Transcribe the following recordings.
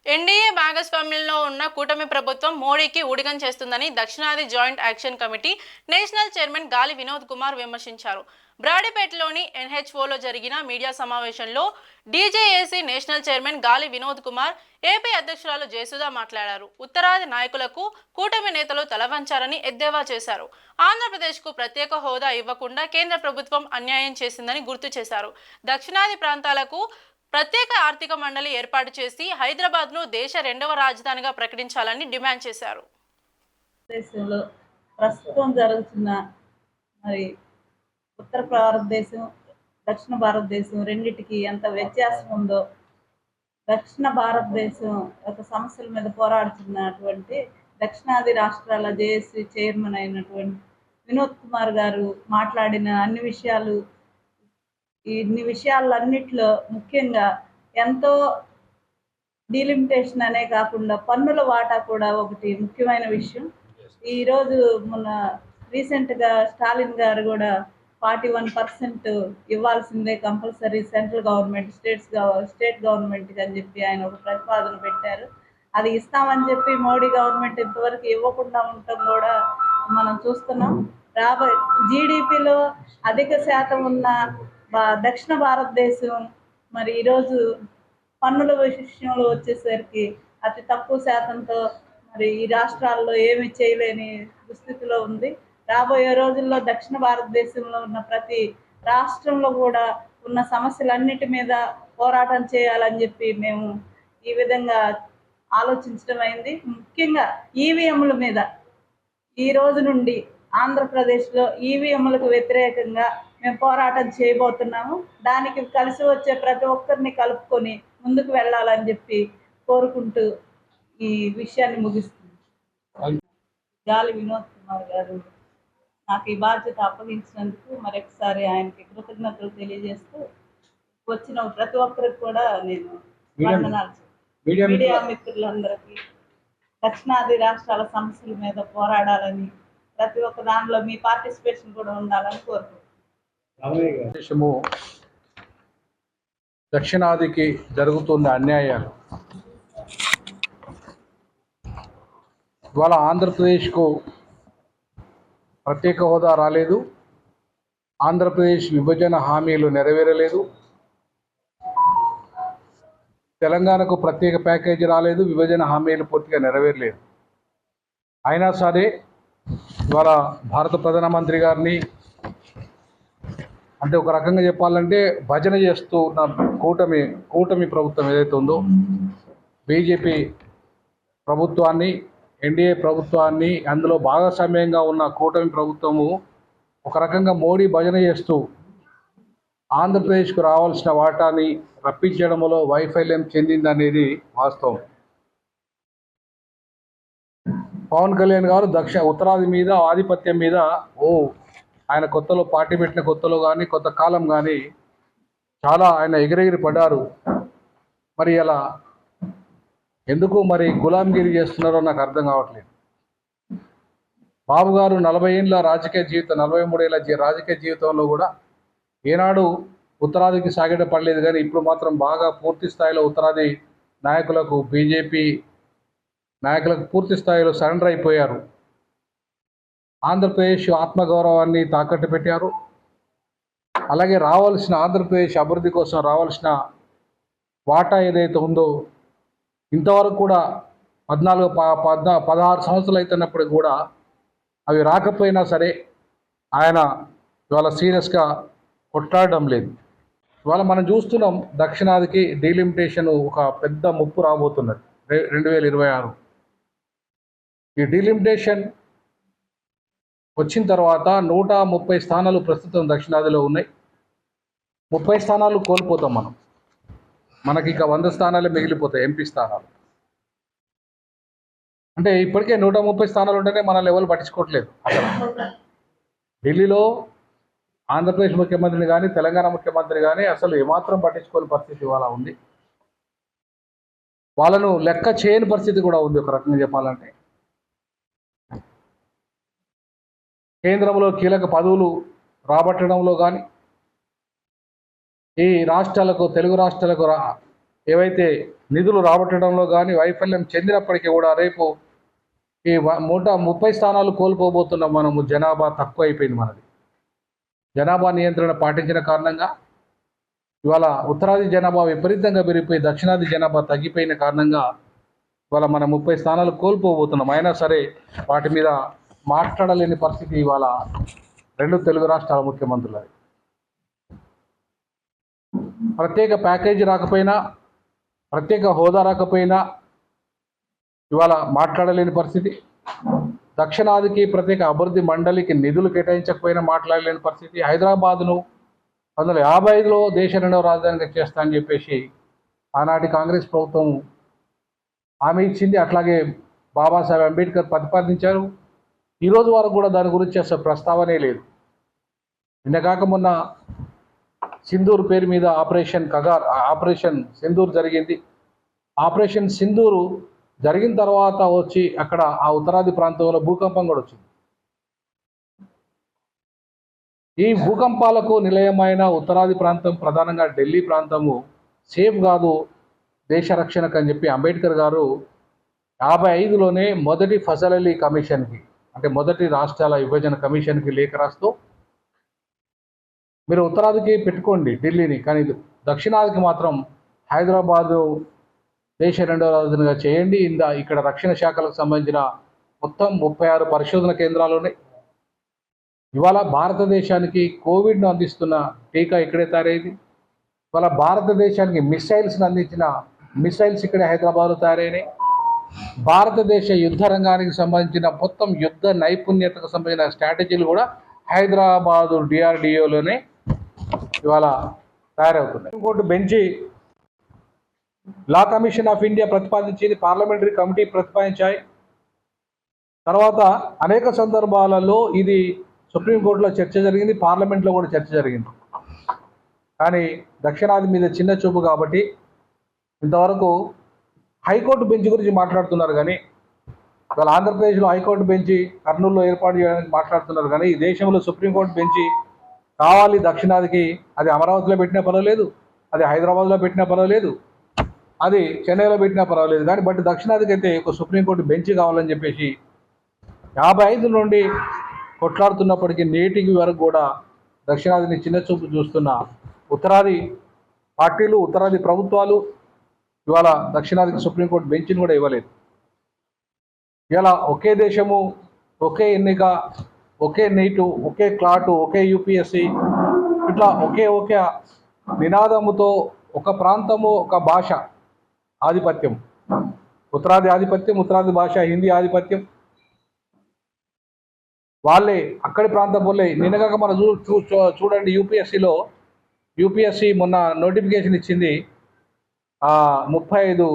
NDA భాగస్వామ్యంలో ఉన్న కూటమి ప్రభుత్వం మోడీకి ఊడిగం చేస్తుందని దక్షిణాది joint action committee national chairman గాలి వినోద్ కుమార్ విమర్శించారు. బ్రాడీపేటలోని ఎన్హెచ్ఓలో జరిగిన మీడియా సమావేశంలో డీజేఏసీ నేషనల్ చైర్మన్ గాలి వినోద్ కుమార్, ఏపీ అధ్యక్షురాలు జయసుధ మాట్లాడారు. ఉత్తరాది నాయకులకు కూటమి నేతలు తలవంచారని ఎద్దేవా చేశారు. ఆంధ్రప్రదేశ్కు ప్రత్యేక హోదా ఇవ్వకుండా కేంద్ర ప్రభుత్వం అన్యాయం చేసిందని గుర్తు చేశారు. దక్షిణాది ప్రాంతాలకు ప్రత్యేక ఆర్థిక మండలి ఏర్పాటు చేసి హైదరాబాద్ను దేశ రెండవ రాజధానిగా ప్రకటించాలని డిమాండ్ చేశారు. దేశంలో ప్రస్తుతం జరుగుతున్న మరి ఉత్తర భారతదేశం, దక్షిణ భారతదేశం రెండింటికి ఎంత వ్యత్యాసం ఉందో, దక్షిణ భారతదేశం ఒక సమస్యల మీద పోరాడుతున్నటువంటి దక్షిణాది రాష్ట్రాల జేఏసీ చైర్మన్ అయినటువంటి వినోద్ కుమార్ గారు మాట్లాడిన ఇన్ని విషయాలన్నిటిలో ముఖ్యంగా ఎంతో డీలిమిటేషన్ అనే కాకుండా పన్నుల వాటా కూడా ఒకటి ముఖ్యమైన విషయం. ఈరోజు మొన్న రీసెంట్గా స్టాలిన్ గారు కూడా 41% ఇవ్వాల్సిందే కంపల్సరీ సెంట్రల్ గవర్నమెంట్ స్టేట్ గవర్నమెంట్కి అని చెప్పి ఆయన ఒక ప్రతిపాదన పెట్టారు. అది ఇస్తామని చెప్పి మోడీ గవర్నమెంట్ ఇంతవరకు ఇవ్వకుండా ఉండటం కూడా మనం చూస్తున్నాం. రాబోయే జీడిపిలో అధిక శాతం ఉన్న దక్షిణ భారతదేశం మరి ఈరోజు పన్నుల విషయంలో వచ్చేసరికి అతి తక్కువ శాతంతో మరి ఈ రాష్ట్రాల్లో ఏమి చేయలేని దుస్థితిలో ఉంది. రాబోయే రోజుల్లో దక్షిణ భారతదేశంలో ఉన్న ప్రతి రాష్ట్రంలో కూడా ఉన్న సమస్యలన్నిటి మీద పోరాటం చేయాలని చెప్పి మేము ఈ విధంగా ఆలోచించడం అయింది. ముఖ్యంగా ఈవీఎంల మీద ఈ రోజు నుండి ఆంధ్రప్రదేశ్లో ఈవీఎంలకు వ్యతిరేకంగా మేము పోరాటం చేయబోతున్నాము. దానికి కలిసి వచ్చే ప్రతి ఒక్కరిని కలుపుకొని ముందుకు వెళ్ళాలని చెప్పి కోరుకుంటూ ఈ విషయాన్ని ముగిస్తుంది. గాలి వినోద్ కుమార్ గారు నాకు ఈ బాధ్యత అప్పగించినందుకు మరొకసారి ఆయనకి కృతజ్ఞతలు తెలియజేస్తూ, వచ్చిన ప్రతి ఒక్కరికి కూడా నేను వందనాలు. మీడియా మిత్రులందరికీ దక్షిణాది రాష్ట్రాల సమస్యల మీద పోరాడాలని, ప్రతి ఒక్క దానిలో మీ పార్టిసిపేషన్ కూడా ఉండాలని కోరుకుంటున్నాను. దక్షిణాదికి జరుగుతున్న అన్యాయాలు ఇవాళ ఆంధ్రప్రదేశ్కు ప్రత్యేక హోదా రాలేదు, ఆంధ్రప్రదేశ్ విభజన హామీలు నెరవేరలేదు, తెలంగాణకు ప్రత్యేక ప్యాకేజీ రాలేదు, విభజన హామీలు పూర్తిగా నెరవేరలేదు. అయినా సరే ఇవాళ భారత ప్రధానమంత్రి గారిని అంటే ఒక రకంగా చెప్పాలంటే భజన చేస్తూ ఉన్న కూటమి ప్రభుత్వం ఏదైతే ఉందో, బీజేపీ ప్రభుత్వాన్ని, ఎన్డీఏ ప్రభుత్వాన్ని, అందులో భాగస్వామ్యంగా ఉన్న కూటమి ప్రభుత్వము ఒక రకంగా మోడీ భజన చేస్తూ ఆంధ్రప్రదేశ్కు రావాల్సిన వాటాని రప్పించడంలో వైఫల్యం చెందిందనేది వాస్తవం. పవన్ కళ్యాణ్ గారు ఉత్తరాది మీద ఆధిపత్యం మీద ఆయన కొత్తలో పార్టీ పెట్టిన కొత్తలో కానీ కొత్త కాలం కానీ చాలా ఆయన ఎగిరెగిరి పడ్డారు. మరి అలా ఎందుకు మరి గులాంగిరి చేస్తున్నారో నాకు అర్థం కావట్లేదు. బాబు గారు 40 ఏళ్ళ రాజకీయ జీవితం, 43 ఏళ్ళ రాజకీయ జీవితంలో కూడా ఏనాడు ఉత్తరాదికి సాగిడ పడలేదు. కానీ ఇప్పుడు మాత్రం బాగా పూర్తి స్థాయిలో ఉత్తరాది నాయకులకు, బీజేపీ నాయకులకు పూర్తి స్థాయిలో సరెండర్ అయిపోయారు. ఆంధ్రప్రదేశ్ ఆత్మగౌరవాన్ని తాకట్టు పెట్టారు. అలాగే రావాల్సిన ఆంధ్రప్రదేశ్ అభివృద్ధి కోసం రావాల్సిన వాటా ఏదైతే ఉందో ఇంతవరకు కూడా 16 సంవత్సరాలు అవుతున్నప్పుడు కూడా అవి రాకపోయినా సరే ఆయన ఇవాళ సీరియస్గా కొట్లాడడం లేదు. ఇవాళ మనం చూస్తున్నాం దక్షిణాదికి డీలిమిటేషన్ ఒక పెద్ద ముప్పు రాబోతున్నది 2026. ఈ డీలిమిటేషన్ వచ్చిన తర్వాత 130 స్థానాలు ప్రస్తుతం దక్షిణాదిలో ఉన్నాయి. 30 స్థానాలు కోల్పోతాం మనం. మనకి ఇక 100 స్థానాలే మిగిలిపోతాయి, ఎంపీ స్థానాలు. అంటే ఇప్పటికే 130 స్థానాలు ఉంటేనే మన లెవెల్ పట్టించుకోవట్లేదు. అసలు ఢిల్లీలో ఆంధ్రప్రదేశ్ ముఖ్యమంత్రిని కానీ తెలంగాణ ముఖ్యమంత్రి కానీ అసలు ఏమాత్రం పట్టించుకోని పరిస్థితి ఇవాళ ఉంది. వాళ్ళను లెక్క చేయని పరిస్థితి కూడా ఉంది ఒక రకంగా చెప్పాలంటే. కేంద్రంలో కీలక పదవులు రాబట్టడంలో కానీ, ఈ రాష్ట్రాలకు, తెలుగు రాష్ట్రాలకు ఏవైతే నిధులు రాబట్టడంలో కానీ వైఫల్యం చెందినప్పటికీ కూడా రేపు ఈ 130 స్థానాలు కోల్పోబోతున్నాం మనము. జనాభా తక్కువ అయిపోయింది మనది. జనాభా నియంత్రణ పాటించిన కారణంగా ఇవాళ ఉత్తరాది జనాభా విపరీతంగా పెరిగిపోయి దక్షిణాది జనాభా తగ్గిపోయిన కారణంగా ఇవాళ మనం 30 స్థానాలు కోల్పోబోతున్నాం. అయినా సరే వాటి మీద మాట్లాడలేని పరిస్థితి ఇవాళ 2 తెలుగు రాష్ట్రాల ముఖ్యమంత్రులది. ప్రత్యేక ప్యాకేజీ రాకపోయినా, ప్రత్యేక హోదా రాకపోయినా ఇవాళ మాట్లాడలేని పరిస్థితి. దక్షిణాదికి ప్రత్యేక అభివృద్ధి మండలికి నిధులు కేటాయించకపోయినా మాట్లాడలేని పరిస్థితి. హైదరాబాద్ను 1955లో దేశ 2వ రాజధానిగా చేస్తా అని చెప్పేసి ఆనాటి కాంగ్రెస్ ప్రభుత్వం హామీ ఇచ్చింది. అట్లాగే బాబాసాహెబ్ అంబేద్కర్ ప్రతిపాదించారు. ఈరోజు వరకు కూడా దాని గురించి అసలు ప్రస్తావనే లేదు. నిన్నగాక మొన్న సింధూర్ పేరు మీద ఆపరేషన్ సింధూర్ జరిగింది. ఆపరేషన్ సింధూరు జరిగిన తర్వాత వచ్చి అక్కడ ఆ ఉత్తరాది ప్రాంతంలో భూకంపం కూడా వచ్చింది. ఈ భూకంపాలకు నిలయమైన ఉత్తరాది ప్రాంతం, ప్రధానంగా ఢిల్లీ ప్రాంతము సేఫ్ కాదు దేశ రక్షణకు అని చెప్పి అంబేద్కర్ గారు 55లోనే మొదటి ఫజల్ అలీ కమిషన్కి, అంటే మొదటి రాష్ట్రాల విభజన కమిషన్కి లేఖ రాస్తూ మీరు ఉత్తరాదికి పెట్టుకోండి ఢిల్లీని, కానీ దక్షిణాదికి మాత్రం హైదరాబాదు దేశ 2వ రాజధానిగా చేయండి. ఇక్కడ రక్షణ శాఖలకు సంబంధించిన మొత్తం 36 పరిశోధన కేంద్రాలు ఉన్నాయి. ఇవాళ భారతదేశానికి కోవిడ్ను అందిస్తున్న టీకా ఇక్కడే తయారైంది. ఇవాళ భారతదేశానికి మిసైల్స్ను అందించిన మిసైల్స్ ఇక్కడే హైదరాబాద్లో తయారైనాయి. భారతదేశ యుద్ధ రంగానికి సంబంధించిన మొత్తం యుద్ధ నైపుణ్యతకు సంబంధించిన స్ట్రాటజీలు కూడా హైదరాబాదు DRDOలోనే ఇవాళ తయారవుతున్నాయి. ఇంకోటి bench law commission of India ప్రతిపాదించింది, పార్లమెంటరీ కమిటీ ప్రతిపాదించాయి. తర్వాత అనేక సందర్భాలలో ఇది సుప్రీంకోర్టులో చర్చ జరిగింది, పార్లమెంట్లో కూడా చర్చ జరిగింది. కానీ దక్షిణాది మీద చిన్న చూపు కాబట్టి ఇంతవరకు హైకోర్టు బెంచ్ గురించి మాట్లాడుతున్నారు. కానీ ఇవాళ ఆంధ్రప్రదేశ్లో హైకోర్టు బెంచి కర్నూలులో ఏర్పాటు చేయడానికి మాట్లాడుతున్నారు. కానీ ఈ దేశంలో సుప్రీంకోర్టు బెంచి కావాలి దక్షిణాదికి. అది అమరావతిలో పెట్టినా పర్వాలేదు, అది హైదరాబాద్లో పెట్టినా పర్వాలేదు, అది చెన్నైలో పెట్టినా పర్వాలేదు. కానీ బట్ దక్షిణాదికి అయితే ఒక సుప్రీంకోర్టు బెంచ్ కావాలని చెప్పేసి 55 నుండి కొట్లాడుతున్నప్పటికీ నేటికి వరకు కూడా దక్షిణాదిని చిన్నచూపు చూస్తున్న ఉత్తరాది పార్టీలు, ఉత్తరాది ప్రభుత్వాలు ఇవాళ దక్షిణాదికి సుప్రీంకోర్టు బెంచ్ని కూడా ఇవ్వలేదు. ఇలా ఒకే దేశము, ఒకే ఎన్నిక, ఒకే నీటు, ఒకే క్లాటు, ఒకే UPSC, ఇట్లా ఒకే నినాదముతో ఒక ప్రాంతము, ఒక భాష ఆధిపత్యం, ఉత్తరాది ఆధిపత్యం, ఉత్తరాది భాష హిందీ ఆధిపత్యం, వాళ్ళే అక్కడి ప్రాంతం వాళ్ళే. నిన్నగాక మనం చూడండి యూపీఎస్సీ మొన్న నోటిఫికేషన్ ఇచ్చింది. 25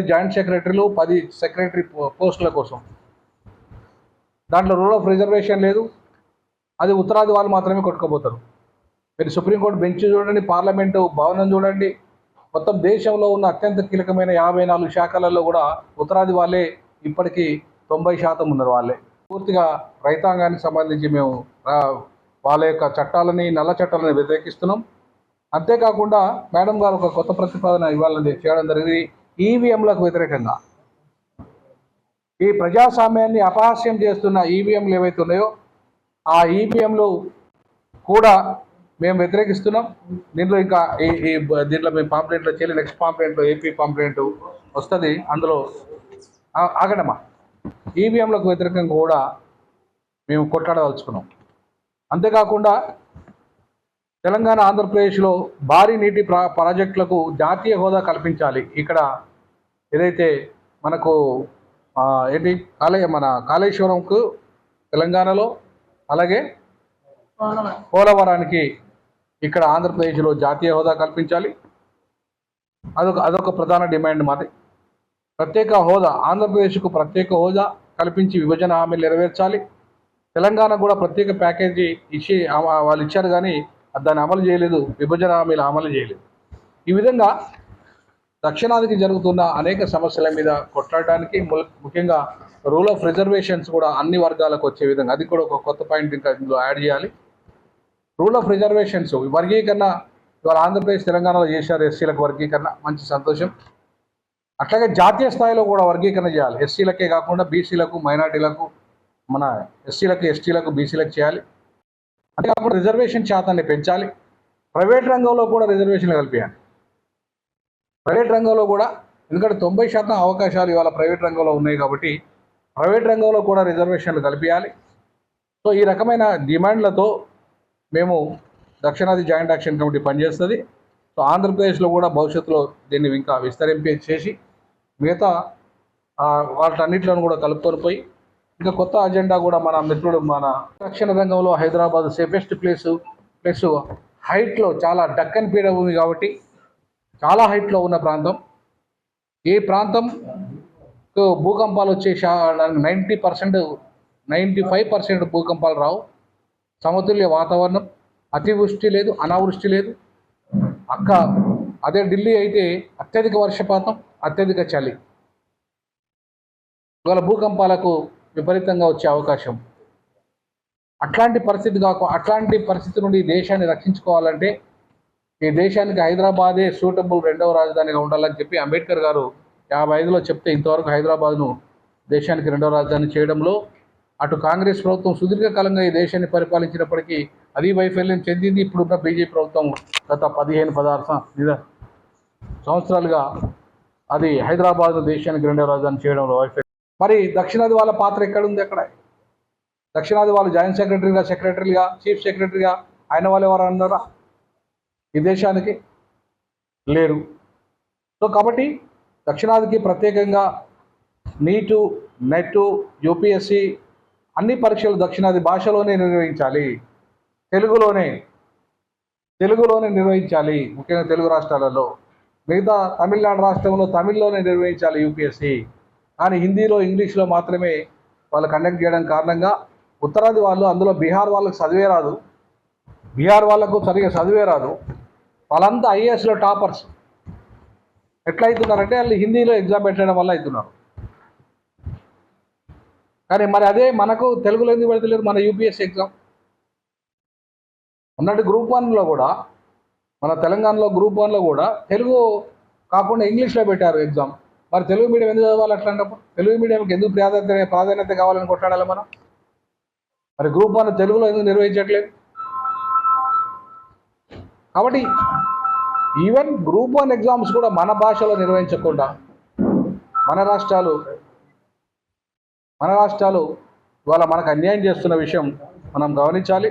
జాయింట్ సెక్రటరీలు, 10 సెక్రటరీ పోస్టుల కోసం. దాంట్లో రూల్ ఆఫ్ రిజర్వేషన్ లేదు. అది ఉత్తరాది వాళ్ళు మాత్రమే కొట్టుకోబోతారు. మీరు సుప్రీంకోర్టు బెంచ్ చూడండి, పార్లమెంటు భవనం చూడండి, మొత్తం దేశంలో ఉన్న అత్యంత కీలకమైన 54 శాఖలలో కూడా ఉత్తరాది వాళ్ళే ఇప్పటికీ 90% ఉన్నారు. వాళ్ళే పూర్తిగా రైతాంగానికి సంబంధించి మేము వాళ్ళ యొక్క చట్టాలని, నల్ల చట్టాలని వ్యతిరేకిస్తున్నాం. అంతేకాకుండా మేడం గారు ఒక కొత్త ప్రతిపాదన ఇవ్వాలని చేయడం జరిగింది. ఈవీఎంలకు వ్యతిరేకంగా ఈ ప్రజాస్వామ్యాన్ని అపహాస్యం చేస్తున్న ఈవీఎంలు ఏవైతే ఉన్నాయో ఆ ఈవీఎంలు కూడా మేము వ్యతిరేకిస్తున్నాం. దీంట్లో ఇంకా దీంట్లో మేము పాంప్లెంట్లో చేయలేదు. నెక్స్ట్ పాంప్లెంట్లో AP పాంప్లెంట్ వస్తుంది. అందులో ఆగడమా ఈవీఎంలకు వ్యతిరేకంగా కూడా మేము కొట్లాడదలుచుకున్నాం. అంతేకాకుండా తెలంగాణ, ఆంధ్రప్రదేశ్లో భారీ నీటి ప్రాజెక్టులకు జాతీయ హోదా కల్పించాలి. ఇక్కడ ఏదైతే మనకు మన కాళేశ్వరంకు తెలంగాణలో, అలాగే పోలవరానికి ఇక్కడ ఆంధ్రప్రదేశ్లో జాతీయ హోదా కల్పించాలి. అదొక ప్రధాన డిమాండ్ మాది. ప్రత్యేక హోదా, ఆంధ్రప్రదేశ్కు ప్రత్యేక హోదా కల్పించి విభజన హామీలు నెరవేర్చాలి. తెలంగాణ కూడా ప్రత్యేక ప్యాకేజీ ఇచ్చి వాళ్ళు ఇచ్చారు, కానీ దాన్ని అమలు చేయలేదు, విభజన హామీలు అమలు చేయలేదు. ఈ విధంగా దక్షిణాదికి జరుగుతున్న అనేక సమస్యల మీద కొట్లాడడానికి, ముఖ్యంగా రూల్ ఆఫ్ రిజర్వేషన్స్ కూడా అన్ని వర్గాలకు వచ్చే విధంగా, అది కూడా ఒక కొత్త పాయింట్ ఇంకా ఇందులో యాడ్ చేయాలి. రూల్ ఆఫ్ రిజర్వేషన్స్ వర్గీకరణ ఇవాళ ఆంధ్రప్రదేశ్ తెలంగాణలో చేశారు ఎస్సీలకు వర్గీకరణ, మంచి సంతోషం. అట్లాగే జాతీయ స్థాయిలో కూడా వర్గీకరణ చేయాలి. ఎస్సీలకే కాకుండా బీసీలకు, మైనార్టీలకు, మన ఎస్సీలకు, ఎస్టీలకు, బీసీలకు చేయాలి. అంతేకాకుండా రిజర్వేషన్ శాతాన్ని పెంచాలి. ప్రైవేట్ రంగంలో కూడా రిజర్వేషన్లు కల్పించాలి. ప్రైవేట్ రంగంలో కూడా, ఎందుకంటే 90% అవకాశాలు ఇవాళ ప్రైవేట్ రంగంలో ఉన్నాయి కాబట్టి ప్రైవేట్ రంగంలో కూడా రిజర్వేషన్లు కల్పించాలి. సో ఈ రకమైన డిమాండ్లతో మేము దక్షిణాది జాయింట్ యాక్షన్ కమిటీ పనిచేస్తుంది. సో ఆంధ్రప్రదేశ్లో కూడా భవిష్యత్తులో దీన్ని ఇంకా విస్తరింపచేసి మిగతా వాటన్నిటిలను కూడా కలుపుకొని పోయి ఇంకా కొత్త అజెండా కూడా మన మిత్రుడు మన రక్షణ రంగంలో హైదరాబాద్ సేఫెస్ట్ ప్లస్ హైట్లో చాలా డక్కన్ పీఠభూమి కాబట్టి చాలా హైట్లో ఉన్న ప్రాంతం. ఈ ప్రాంతం భూకంపాలు వచ్చే 90%, 95% భూకంపాలు రావు. సమతుల్య వాతావరణం, అతివృష్టి లేదు, అనావృష్టి లేదు. అదే ఢిల్లీ అయితే అత్యధిక వర్షపాతం, అత్యధిక చలి, ఇవాళ భూకంపాలకు విపరీతంగా వచ్చే అవకాశం. అట్లాంటి పరిస్థితి నుండి ఈ దేశాన్ని రక్షించుకోవాలంటే ఈ దేశానికి హైదరాబాదే సూటబుల్ రెండవ రాజధానిగా ఉండాలని చెప్పి అంబేద్కర్ గారు 55లో చెప్తే ఇంతవరకు హైదరాబాద్ను దేశానికి రెండవ రాజధాని చేయడంలో అటు కాంగ్రెస్ ప్రభుత్వం సుదీర్ఘకాలంగా ఈ దేశాన్ని పరిపాలించినప్పటికీ అది వైఫల్యం చెందింది. ఇప్పుడున్న బీజేపీ ప్రభుత్వం గత 15-16 సంవత్సరాలుగా అది హైదరాబాద్ దేశానికి రెండవ రాజధాని చేయడంలో వైఫల్యం. మరి దక్షిణాది వాళ్ళ పాత్ర ఎక్కడుంది? అక్కడ దక్షిణాది వాళ్ళు జాయింట్ సెక్రటరీగా, చీఫ్ సెక్రటరీగా ఆయన వాళ్ళు ఎవరు అన్నారా ఈ దేశానికి? లేరు. సో కాబట్టి దక్షిణాదికి ప్రత్యేకంగా నీటు, నెట్, యూపీఎస్సి అన్ని పరీక్షలు దక్షిణాది భాషలోనే నిర్వహించాలి, తెలుగులోనే నిర్వహించాలి. ముఖ్యంగా తెలుగు రాష్ట్రాలలో, మిగతా తమిళనాడు రాష్ట్రంలో తమిళ్లోనే నిర్వహించాలి యూపీఎస్సి. కానీ హిందీలో, ఇంగ్లీష్లో మాత్రమే వాళ్ళు కండక్ట్ చేయడం కారణంగా ఉత్తరాది వాళ్ళు, అందులో బీహార్ వాళ్ళకు చదివే రాదు, బీహార్ వాళ్ళకు సరిగా చదివే రాదు, వాళ్ళంతా ఐఏఎస్లో టాపర్స్. ఎట్లా అవుతున్నారంటే వాళ్ళు హిందీలో ఎగ్జామ్ పెట్టడం వల్ల అవుతున్నారు. కానీ మరి అదే మనకు తెలుగులో ఎందుకు పెడతలేదు? మన యూపీఎస్సీ ఎగ్జామ్ ఉన్నట్టు గ్రూప్ 1లో కూడా, మన తెలంగాణలో గ్రూప్ 1లో కూడా తెలుగు కాకుండా ఇంగ్లీష్లో పెట్టారు ఎగ్జామ్. మరి తెలుగు మీడియం ఎందుకు చదవాలి? అట్లాంటప్పుడు తెలుగు మీడియంకి ఎందుకు ప్రాధాన్యత కావాలని కొట్లాడాలి మనం? మరి గ్రూప్ 1 తెలుగులో ఎందుకు నిర్వహించట్లేదు? కాబట్టి ఈవెన్ గ్రూప్ 1 ఎగ్జామ్స్ కూడా మన భాషలో నిర్వహించకుండా మన రాష్ట్రాలు ఇవాళ మనకు అన్యాయం చేస్తున్న విషయం మనం గమనించాలి.